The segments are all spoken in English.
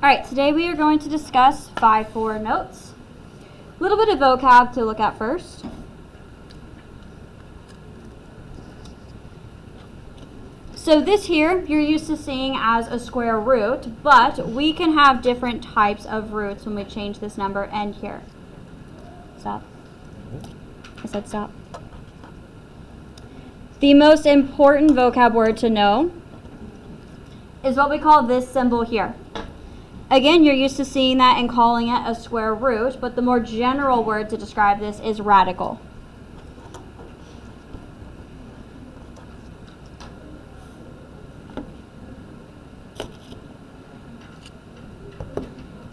Alright, today we are going to discuss 5-4 notes. A little bit of vocab to look at first. So this here, you're used to seeing as a square root, but we can have different types of roots when we change this number and here. Stop. I said stop. The most important vocab word to know is what we call this symbol here. Again, you're used to seeing that and calling it a square root, but the more general word to describe this is radical.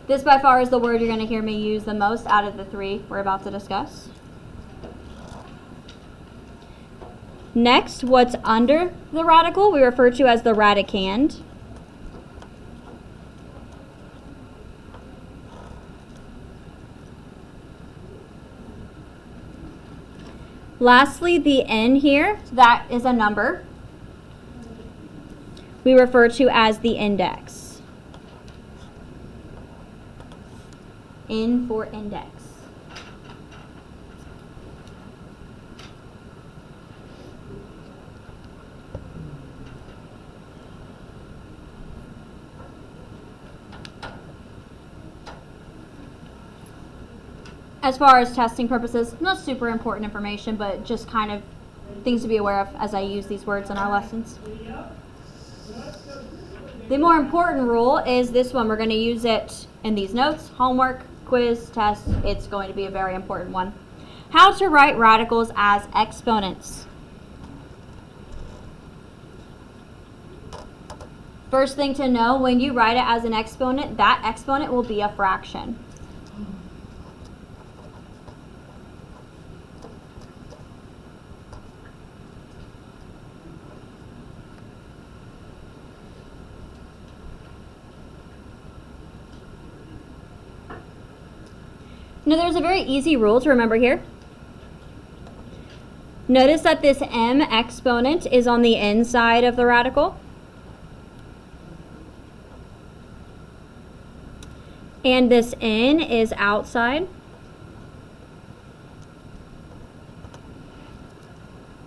This by far is the word you're going to hear me use the most out of the three we're about to discuss. Next, what's under the radical we refer to as the radicand. Lastly, the n here, that is a number, we refer to as the index. N for index. As far as testing purposes, not super important information, but just kind of things to be aware of as I use these words in our lessons. The more important rule is this one. We're going to use it in these notes, homework, quiz, test. It's going to be a very important one. How to write radicals as exponents. First thing to know, when you write it as an exponent, that exponent will be a fraction. Now there's a very easy rule to remember here. Notice that this m exponent is on the inside of the radical. And this n is outside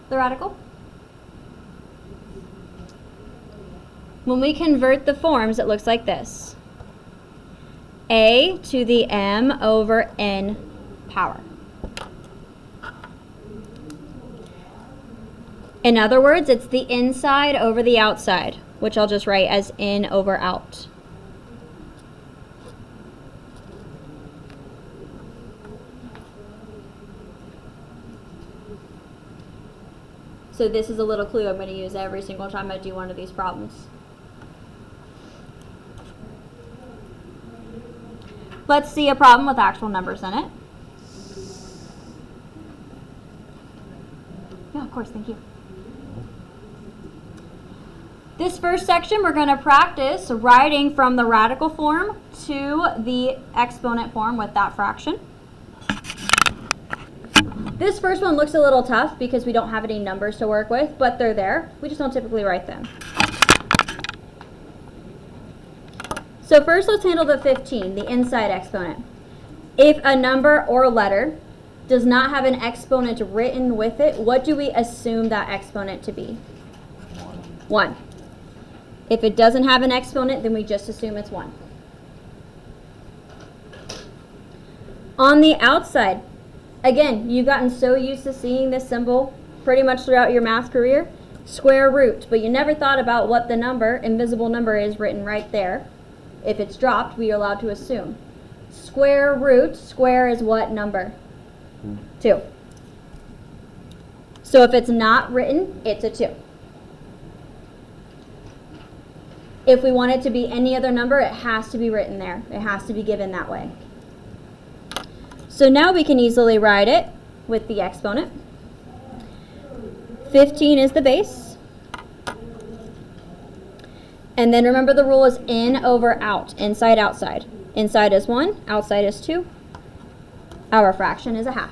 the radical. When we convert the forms, it looks like this. A to the m over n power. In other words, it's the inside over the outside, which I'll just write as in over out. So this is a little clue I'm going to use every single time I do one of these problems. Let's see a problem with actual numbers in it. Yeah, of course, thank you. This first section, we're going to practice writing from the radical form to the exponent form with that fraction. This first one looks a little tough because we don't have any numbers to work with, but they're there. We just don't typically write them. So first let's handle the 15, the inside exponent. If a number or letter does not have an exponent written with it, what do we assume that exponent to be? 1. If it doesn't have an exponent, then we just assume it's 1. On the outside, again, you've gotten so used to seeing this symbol pretty much throughout your math career, square root, but you never thought about what the number, invisible number, is written right there. If it's dropped, we are allowed to assume. Square root, square is what number? 2. So if it's not written, it's a 2. If we want it to be any other number, it has to be written there. It has to be given that way. So now we can easily write it with the exponent. 15 is the base. And then remember the rule is in over out, inside, outside. Inside is 1, outside is 2. Our fraction is a half.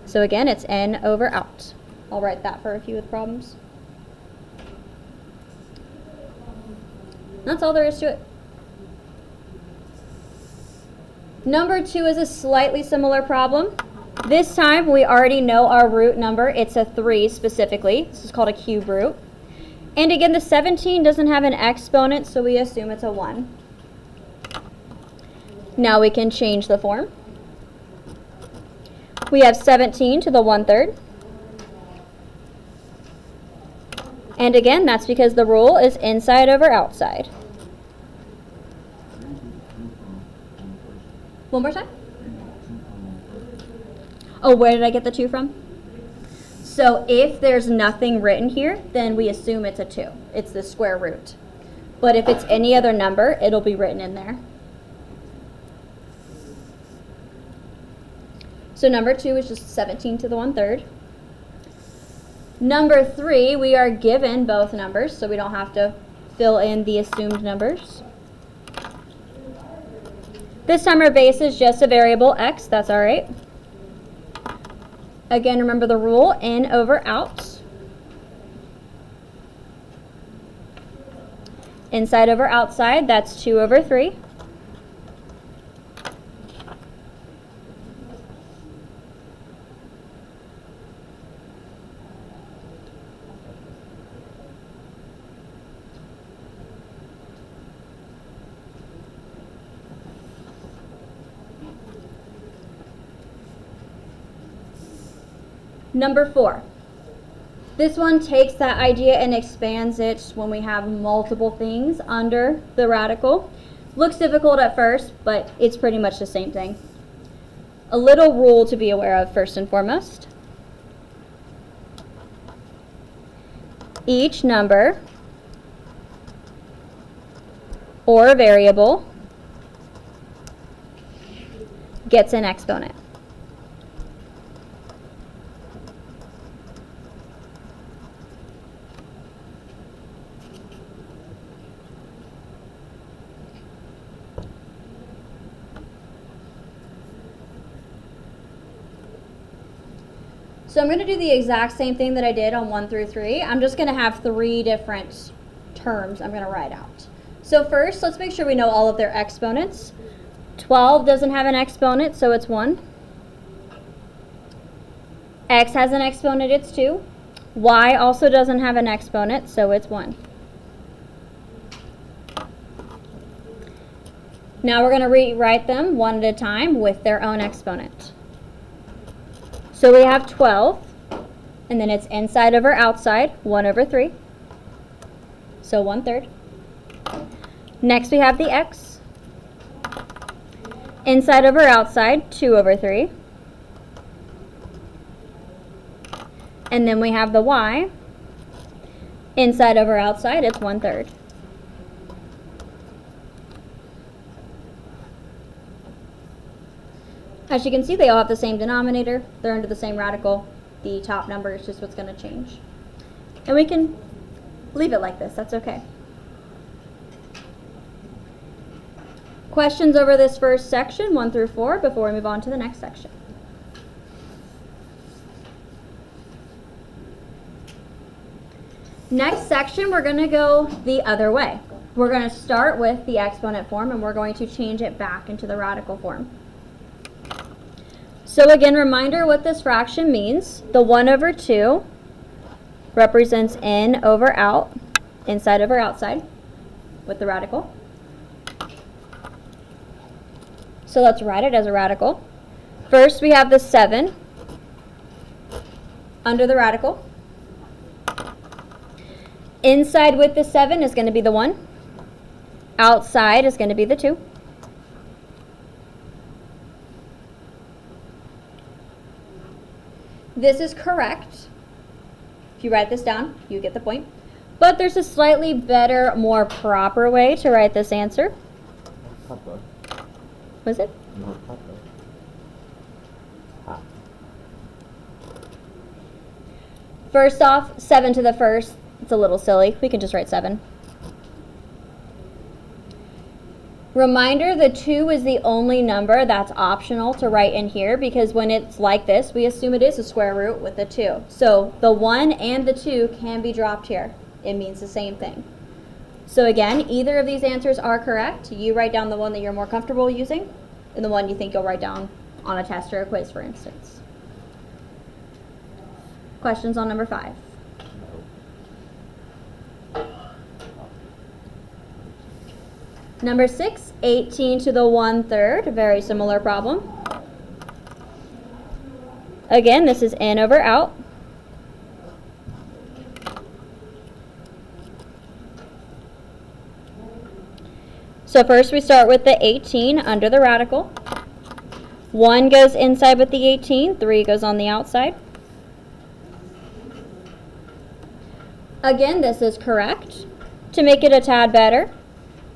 So again, it's n over out. I'll write that for a few of the problems. That's all there is to it. Number 2 is a slightly similar problem. This time we already know our root number. It's a 3 specifically. This is called a cube root. And again, the 17 doesn't have an exponent, so we assume it's a 1. Now we can change the form. We have 17 to the 1/3. And again, that's because the rule is inside over outside. One more time. Oh, where did I get the 2 from? So if there's nothing written here, then we assume it's a 2. It's the square root. But if it's any other number, it'll be written in there. So number 2 is just 17 to the 1/3. Number 3, we are given both numbers, so we don't have to fill in the assumed numbers. This time our base is just a variable x, that's all right. Again, remember the rule, in over out. Inside over outside, that's 2 over 3. Number 4. This one takes that idea and expands it when we have multiple things under the radical. Looks difficult at first, but it's pretty much the same thing. A little rule to be aware of first and foremost. Each number or variable gets an exponent. So I'm going to do the exact same thing that I did on 1 through 3. I'm just going to have 3 different terms I'm going to write out. So first, let's make sure we know all of their exponents. 12 doesn't have an exponent, so it's 1. X has an exponent, it's 2. Y also doesn't have an exponent, so it's 1. Now we're going to rewrite them one at a time with their own exponent. So we have 12, and then it's inside over outside, 1 over 3. So 1/3. Next we have the x. Inside over outside, 2 over 3. And then we have the y. Inside over outside, it's 1/3. As you can see, they all have the same denominator. They're under the same radical. The top number is just what's going to change. And we can leave it like this. That's okay. Questions over this first section, 1 through 4, before we move on to the next section? Next section, we're going to go the other way. We're going to start with the exponent form, and we're going to change it back into the radical form. So again, reminder what this fraction means. The 1 over 2 represents in over out, inside over outside, with the radical. So let's write it as a radical. First, we have the 7 under the radical. Inside with the 7 is going to be the 1. Outside is going to be the 2. This is correct. If you write this down, you get the point. But there's a slightly better, more proper way to write this answer. Papa. Was it? No, Papa. Ha. First off, 7 to the first. It's a little silly. We can just write 7. Reminder, the 2 is the only number that's optional to write in here, because when it's like this, we assume it is a square root with the 2. So the 1 and the 2 can be dropped here. It means the same thing. So again, either of these answers are correct. You write down the one that you're more comfortable using and the one you think you'll write down on a test or a quiz, for instance. Questions on number 5? Number 6, 18 to the 1/3, very similar problem. Again, this is in over out. So first we start with the 18 under the radical. 1 goes inside with the 18, 3 goes on the outside. Again, this is correct. To make it a tad better,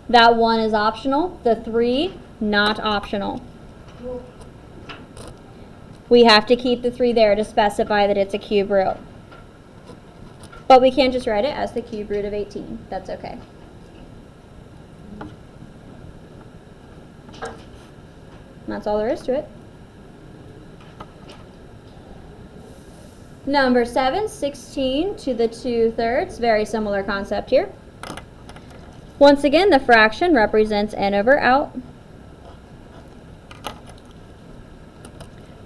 that 1 is optional, the 3 not optional. We have to keep the 3 there to specify that it's a cube root. But we can just write it as the cube root of 18. That's okay. And that's all there is to it. Number 7, 16 to the 2/3, very similar concept here. Once again, the fraction represents in over out.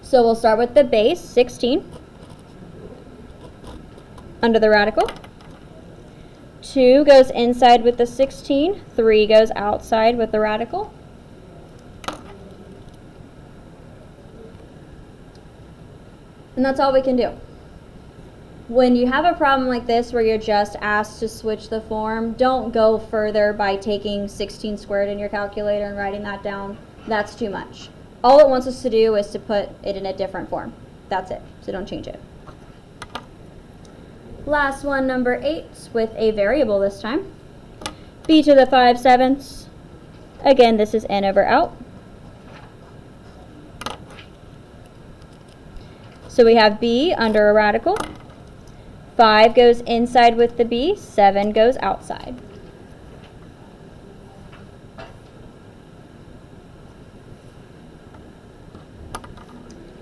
So we'll start with the base, 16, under the radical. 2 goes inside with the 16, 3 goes outside with the radical. And that's all we can do. When you have a problem like this where you're just asked to switch the form, don't go further by taking 16 squared in your calculator and writing that down. That's too much. All it wants us to do is to put it in a different form. That's it. So don't change it. Last one, number 8, with a variable this time. b to the 5/7. Again, this is in over out. So we have b under a radical. 5 goes inside with the b, 7 goes outside.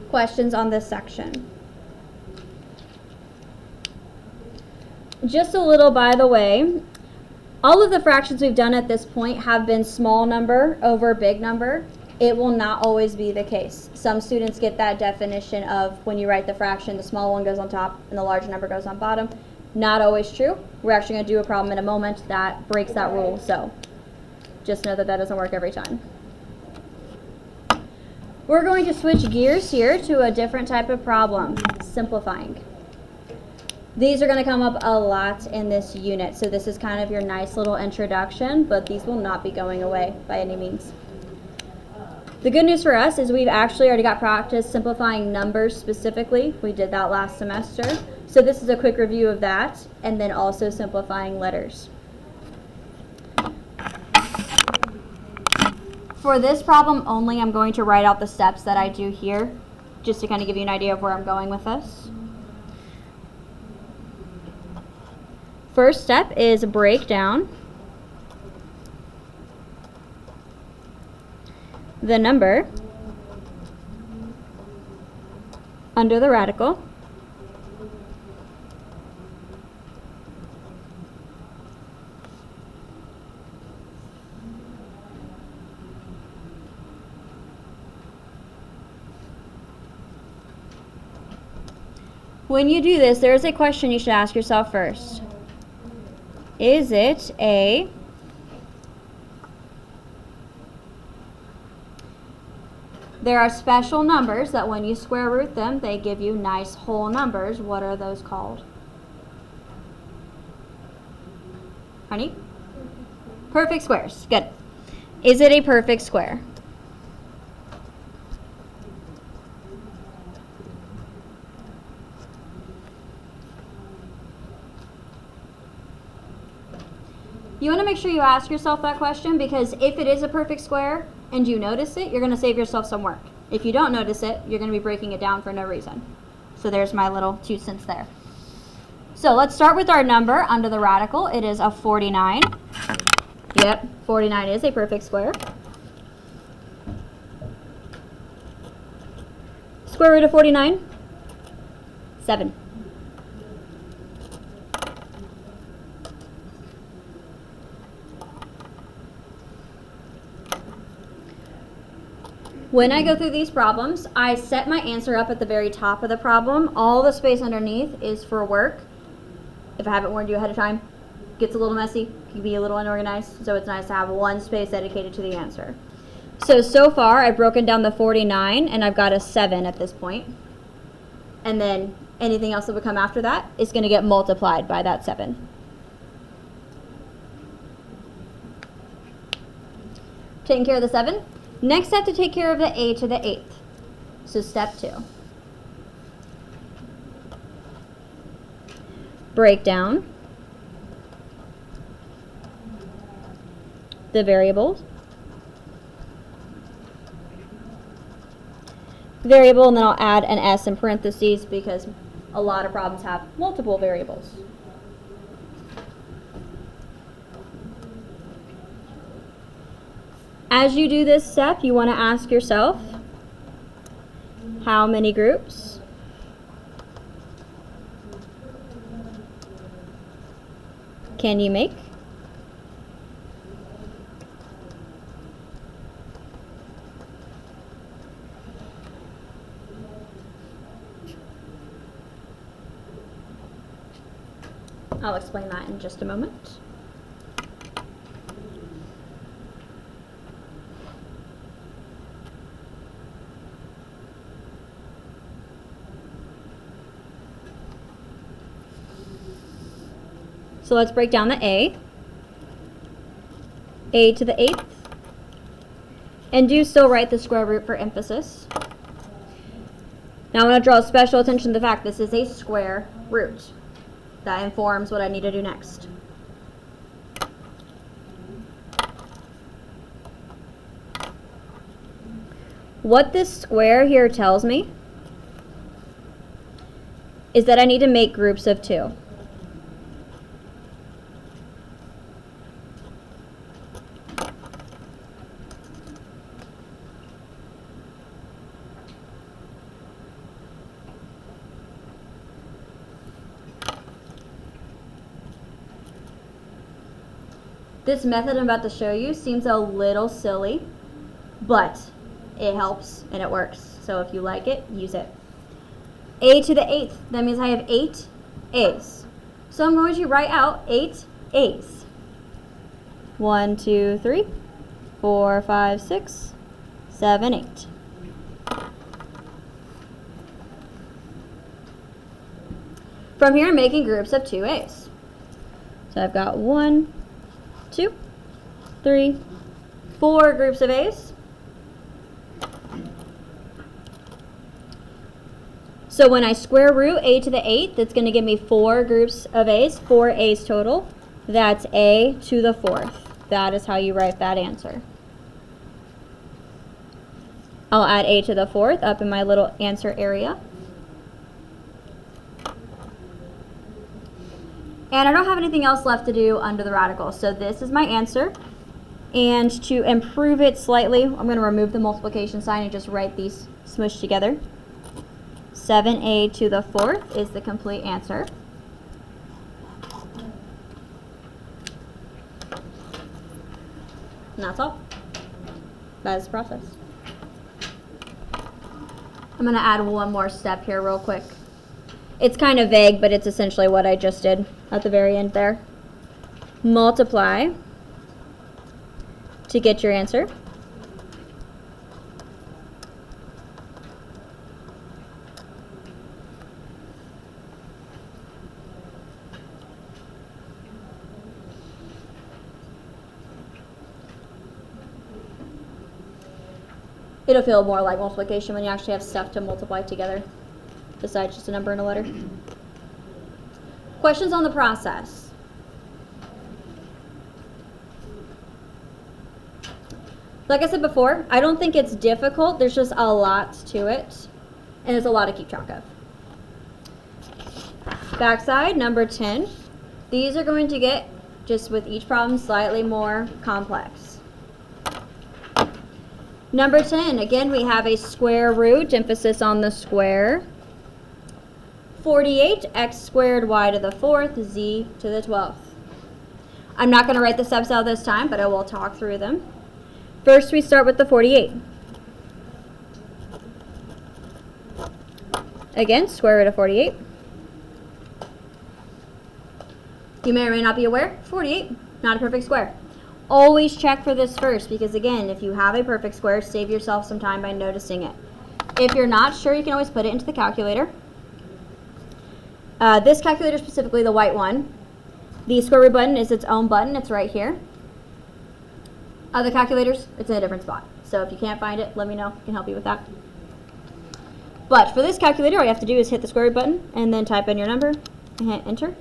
Questions on this section? Just a little by the way, all of the fractions we've done at this point have been small number over big number. It will not always be the case. Some students get that definition of when you write the fraction, the small one goes on top and the large number goes on bottom. Not always true. We're actually going to do a problem in a moment that breaks that rule, so just know that that doesn't work every time. We're going to switch gears here to a different type of problem, simplifying. These are going to come up a lot in this unit, so this is kind of your nice little introduction, but these will not be going away by any means. The good news for us is we've actually already got practice simplifying numbers specifically. We did that last semester. So this is a quick review of that, and then also simplifying letters. For this problem only, I'm going to write out the steps that I do here, just to kind of give you an idea of where I'm going with this. First step is break down the number under the radical When you do this, there is a question you should ask yourself first. Is it a There are special numbers that when you square root them, they give you nice whole numbers. What are those called? Honey? Perfect squares. Good. Is it a perfect square? You want to make sure you ask yourself that question, because if it is a perfect square and you notice it, you're going to save yourself some work. If you don't notice it, you're going to be breaking it down for no reason. So there's my little 2 cents there. So let's start with our number under the radical. It is a 49. Yep, 49 is a perfect square. Square root of 49? 7. When I go through these problems, I set my answer up at the very top of the problem. All the space underneath is for work. If I haven't warned you ahead of time, it gets a little messy, can be a little unorganized, so it's nice to have one space dedicated to the answer. So far I've broken down the 49 and I've got a 7 at this point. And then anything else that would come after that is going to get multiplied by that 7. Taking care of the 7. Next I have to take care of the a to the 8th. So step 2. Break down the variables. Variable, and then I'll add an s in parentheses because a lot of problems have multiple variables. As you do this step, you want to ask yourself, how many groups can you make? I'll explain that in just a moment. So let's break down the a to the 8th, and do still write the square root for emphasis. Now I want to draw special attention to the fact this is a square root. That informs what I need to do next. What this square here tells me is that I need to make groups of 2. This method I'm about to show you seems a little silly, but it helps and it works. So if you like it, use it. A to the 8th, that means I have 8 a's. So I'm going to write out 8 a's. 1, 2, 3, 4, 5, 6, 7, 8. From here, I'm making groups of 2 a's. So I've got 1, 2, 3, 4 groups of a's. So when I square root a to the 8th, it's going to give me 4 groups of a's, 4 a's total. That's a to the 4th. That is how you write that answer. I'll add a to the 4th up in my little answer area. And I don't have anything else left to do under the radical. So this is my answer. And to improve it slightly, I'm going to remove the multiplication sign and just write these smushed together. 7a to the 4th is the complete answer. And that's all. That is the process. I'm going to add one more step here real quick. It's kind of vague, but it's essentially what I just did at the very end there. Multiply to get your answer. It'll feel more like multiplication when you actually have stuff to multiply together, besides just a number and a letter. Questions on the process? Like I said before, I don't think it's difficult. There's just a lot to it, and there's a lot to keep track of. Backside, number 10. These are going to get, just with each problem, slightly more complex. Number 10, again, we have a square root, emphasis on the square. 48, x squared y to the 4th, z to the 12th. I'm not going to write the steps out this time, but I will talk through them. First, we start with the 48. Again, square root of 48. You may or may not be aware, 48, not a perfect square. Always check for this first because, again, if you have a perfect square, save yourself some time by noticing it. If you're not sure, you can always put it into the calculator. This calculator, specifically the white one, the square root button is its own button. It's right here. Other calculators, it's in a different spot. So if you can't find it, let me know. I can help you with that. But for this calculator, all you have to do is hit the square root button and then type in your number and hit enter.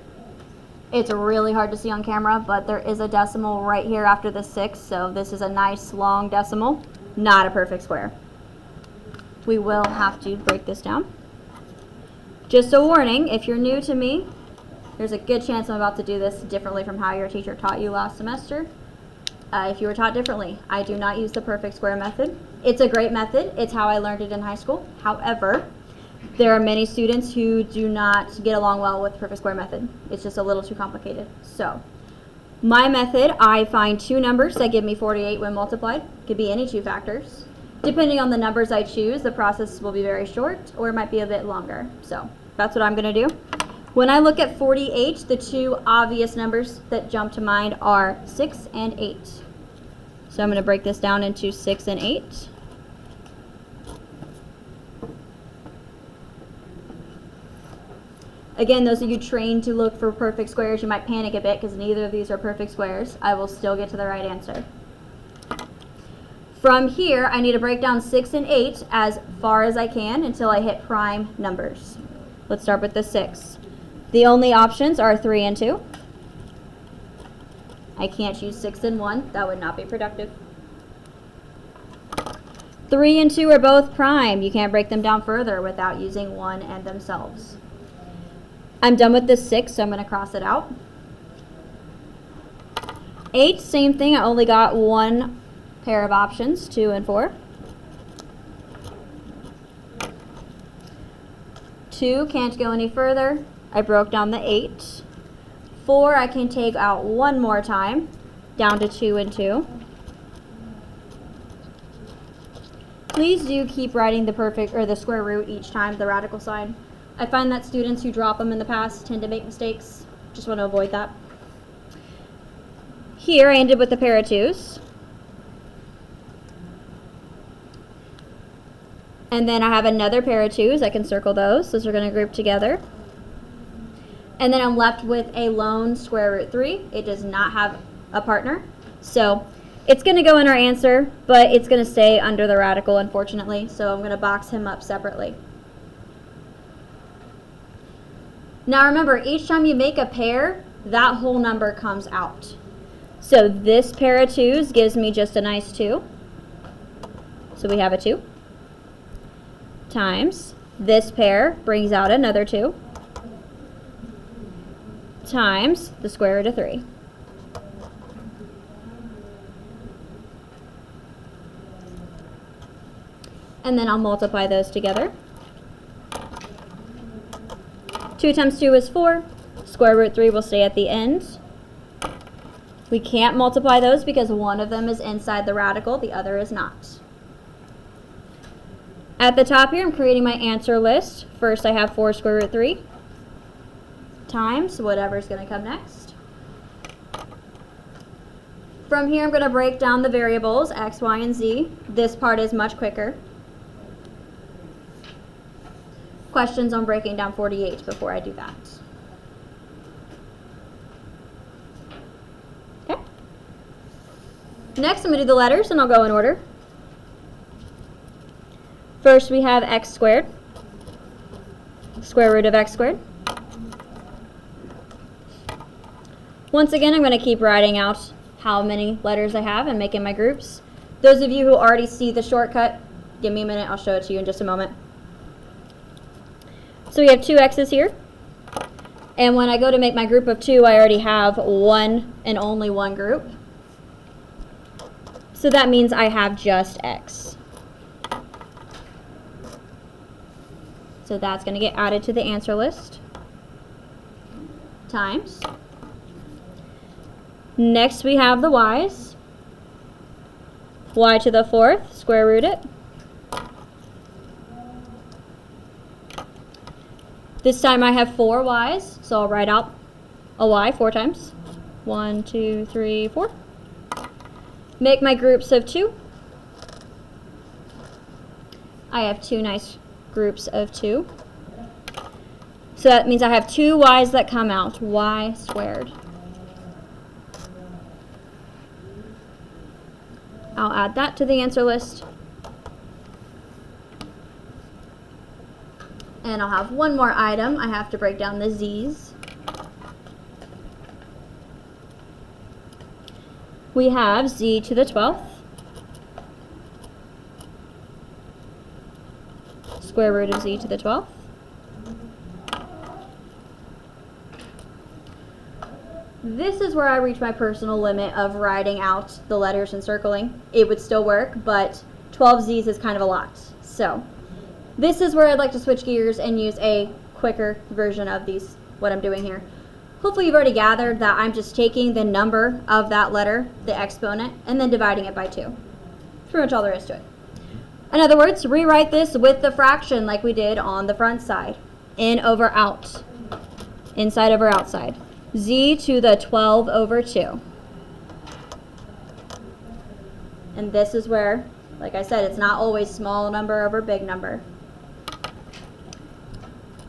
It's really hard to see on camera, but there is a decimal right here after the 6, so this is a nice long decimal, not a perfect square. We will have to break this down. Just a warning, if you're new to me, there's a good chance I'm about to do this differently from how your teacher taught you last semester. If you were taught differently, I do not use the perfect square method. It's a great method. It's how I learned it in high school. However, there are many students who do not get along well with the perfect square method. It's just a little too complicated. So, my method, I find two numbers that give me 48 when multiplied. It could be any two factors. Depending on the numbers I choose, the process will be very short or it might be a bit longer. So, that's what I'm going to do. When I look at 48, the two obvious numbers that jump to mind are 6 and 8. So I'm going to break this down into 6 and 8. Again, those of you trained to look for perfect squares, you might panic a bit because neither of these are perfect squares. I will still get to the right answer. From here, I need to break down 6 and 8 as far as I can until I hit prime numbers. Let's start with the 6. The only options are 3 and 2. I can't choose 6 and 1. That would not be productive. 3 and 2 are both prime. You can't break them down further without using 1 and themselves. I'm done with this 6, so I'm going to cross it out. 8, same thing. I only got one pair of options, 2 and 4. 2, can't go any further. I broke down the 8. 4, I can take out one more time, down to 2 and 2. Please do keep writing the perfect or the square root each time, the radical sign. I find that students who drop them in the past tend to make mistakes. Just want to avoid that. Here I ended with a pair of 2s. And then I have another pair of 2s. I can circle those. Those are going to group together. And then I'm left with a lone square root 3. It does not have a partner. So it's going to go in our answer, but it's going to stay under the radical, unfortunately. So I'm going to box him up separately. Now remember, each time you make a pair, that whole number comes out. So this pair of 2s gives me just a nice 2. So we have a 2. Times this pair brings out another 2. Times the square root of 3. And then I'll multiply those together. 2 times 2 is 4. Square root 3 will stay at the end. We can't multiply those because one of them is inside the radical, the other is not. At the top here, I'm creating my answer list. First, I have 4 square root 3 times whatever's going to come next. From here, I'm going to break down the variables, x, y, and z. This part is much quicker. Questions on breaking down 48 before I do that? Okay. Next, I'm going to do the letters, and I'll go in order. First, we have x squared, square root of x squared. Once again, I'm going to keep writing out how many letters I have and making my groups. Those of you who already see the shortcut, give me a minute, I'll show it to you in just a moment. So we have 2 x's here. And when I go to make my group of 2, I already have one and only one group. So that means I have just x. So that's going to get added to the answer list. Times. Next we have the y's. Y to the 4th, square root it. This time I have 4 y's, so I'll write out a y 4 times. 1, 2, 3, 4. Make my groups of 2. I have 2 nice groups of 2. So that means I have 2 y's that come out, y squared. I'll add that to the answer list. And I'll have one more item. I have to break down the z's. We have z to the 12th, square root of z to the 12th. This is where I reach my personal limit of writing out the letters and circling. It would still work, but 12 z's is kind of a lot. So this is where I'd like to switch gears and use a quicker version of what I'm doing here. Hopefully you've already gathered that I'm just taking the number of that letter, the exponent, and then dividing it by 2. That's pretty much all there is to it. In other words, rewrite this with the fraction like we did on the front side. In over out. Inside over outside. Z to the 12 over 2. And this is where, like I said, it's not always small number over big number.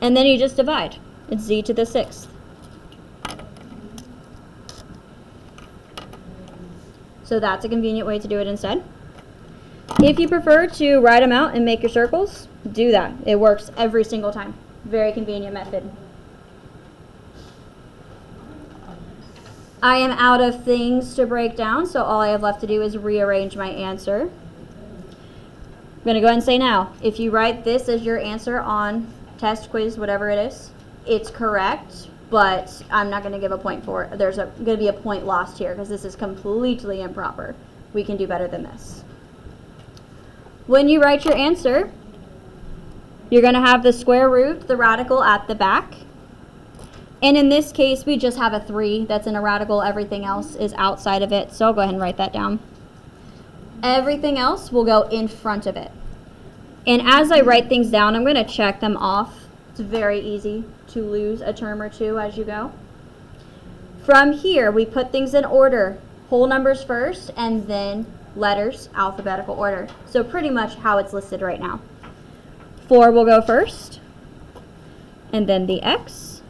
And then you just divide. It's z to the 6th. So that's a convenient way to do it instead. If you prefer to write them out and make your circles, do that. It works every single time. Very convenient method. I am out of things to break down, so all I have left to do is rearrange my answer. I'm going to go ahead and say now, if you write this as your answer on test, quiz, whatever it is, it's correct, but I'm not going to give a point for it. There's going to be a point lost here because this is completely improper. We can do better than this. When you write your answer, you're going to have the square root, the radical at the back. And in this case, we just have a 3 that's in a radical. Everything else is outside of it. So I'll go ahead and write that down. Everything else will go in front of it. And as I write things down, I'm going to check them off. It's very easy to lose a term or two as you go. From here, we put things in order. Whole numbers first, and then letters, alphabetical order. So pretty much how it's listed right now. 4 will go first, and then the x,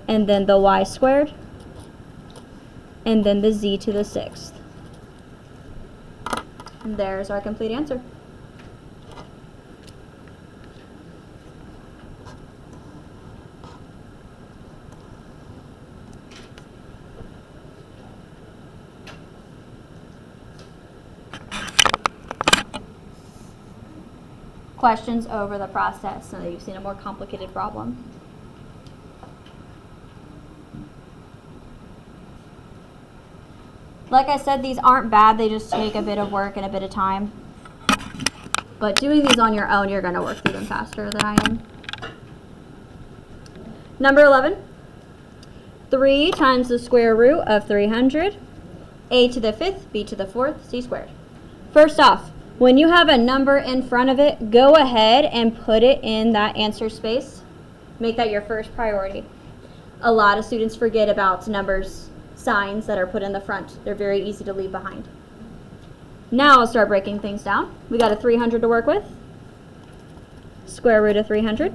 and then the y squared, and then the z to the 6th. And there's our complete answer. Questions over the process so that you've seen a more complicated problem? Like I said, these aren't bad, they just take a bit of work and a bit of time. But doing these on your own, you're going to work through them faster than I am. Number 11. 3 times the square root of 300. A to the 5th, b to the 4th, c squared. First off, when you have a number in front of it, go ahead and put it in that answer space. Make that your first priority. A lot of students forget about numbers, signs that are put in the front. They're very easy to leave behind. Now I'll start breaking things down. We got a 300 to work with. Square root of 300.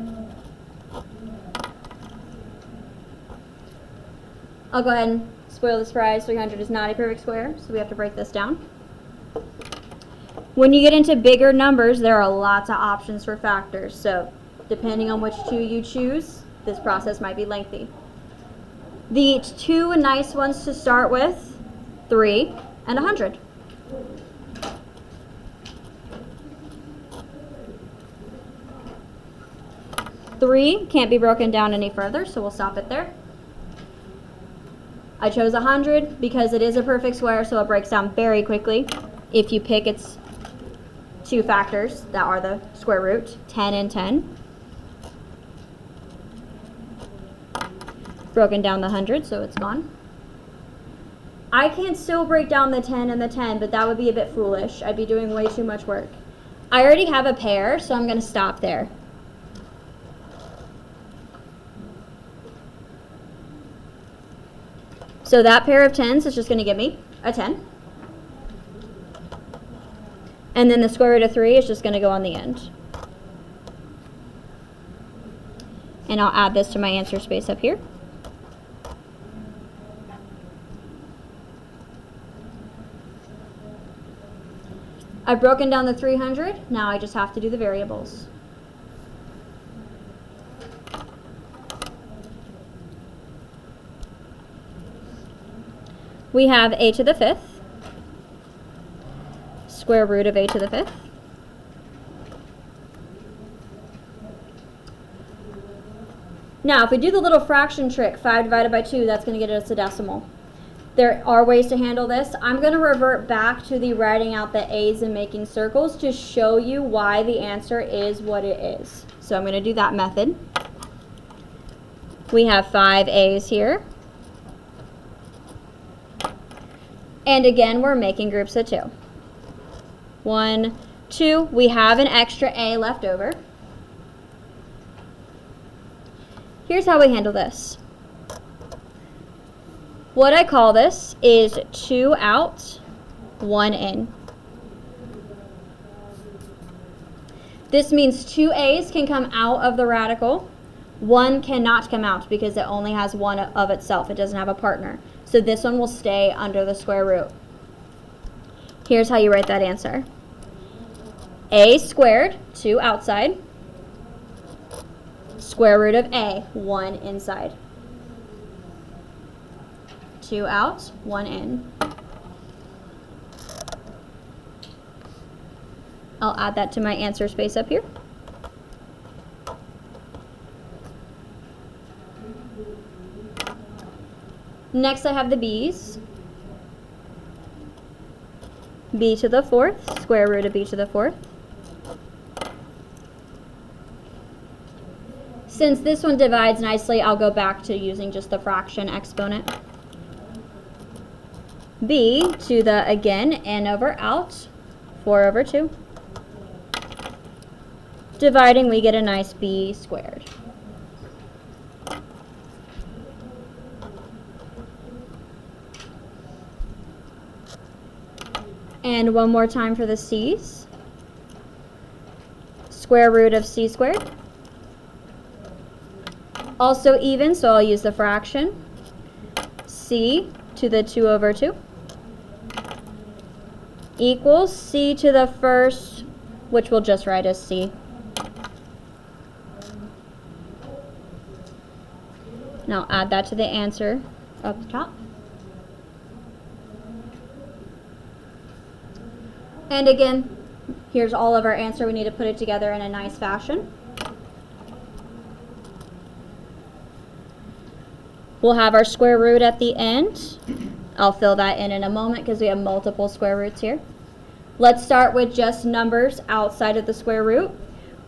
I'll go ahead and spoil the surprise. 300 is not a perfect square, so we have to break this down. When you get into bigger numbers, there are lots of options for factors, so depending on which 2 you choose, this process might be lengthy. The 2 nice ones to start with, 3 and 100. Three can't be broken down any further, so we'll stop it there. I chose 100 because it is a perfect square, so it breaks down very quickly. If you pick its 2 factors that are the square root, 10 and 10. Broken down the 100, so it's gone. I can still break down the 10 and the 10, but that would be a bit foolish. I'd be doing way too much work. I already have a pair, so I'm going to stop there. So that pair of 10s is just going to give me a 10. And then the square root of 3 is just going to go on the end. And I'll add this to my answer space up here. I've broken down the 300. Now I just have to do the variables. We have a to the 5th, square root of a to the 5th. Now, if we do the little fraction trick, 5 divided by 2, that's going to get us a decimal. There are ways to handle this. I'm going to revert back to the writing out the A's and making circles to show you why the answer is what it is. So I'm going to do that method. We have 5 A's here. And again, we're making groups of 2. 1, 2. We have an extra A left over. Here's how we handle this. What I call this is 2 out, 1 in. This means 2 A's can come out of the radical. 1 cannot come out because it only has 1 of itself. It doesn't have a partner. So this one will stay under the square root. Here's how you write that answer. A squared, 2 outside, square root of A, 1 inside. 2 out, 1 in. I'll add that to my answer space up here. Next I have the B's. B to the 4th, square root of B to the 4th. Since this one divides nicely, I'll go back to using just the fraction exponent. B to the, again, n over out, 4 over 2. Dividing, we get a nice B squared. And one more time for the C's. Square root of C squared. Also even, so I'll use the fraction. C to the 2 over 2 equals C to the 1st, which we'll just write as C. Now add that to the answer up top. And again, here's all of our answer. We need to put it together in a nice fashion. We'll have our square root at the end. I'll fill that in a moment because we have multiple square roots here. Let's start with just numbers outside of the square root.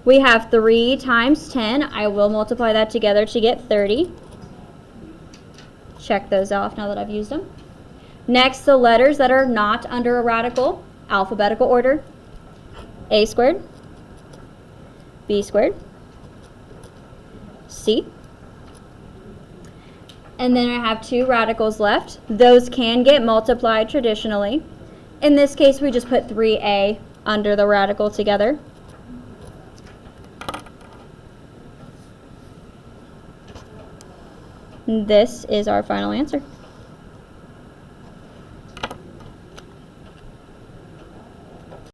We have 3 times 10. I will multiply that together to get 30. Check those off now that I've used them. Next, the letters that are not under a radical, alphabetical order. A squared, B squared, C. And then I have 2 radicals left. Those can get multiplied traditionally. In this case, we just put 3A under the radical together. This is our final answer.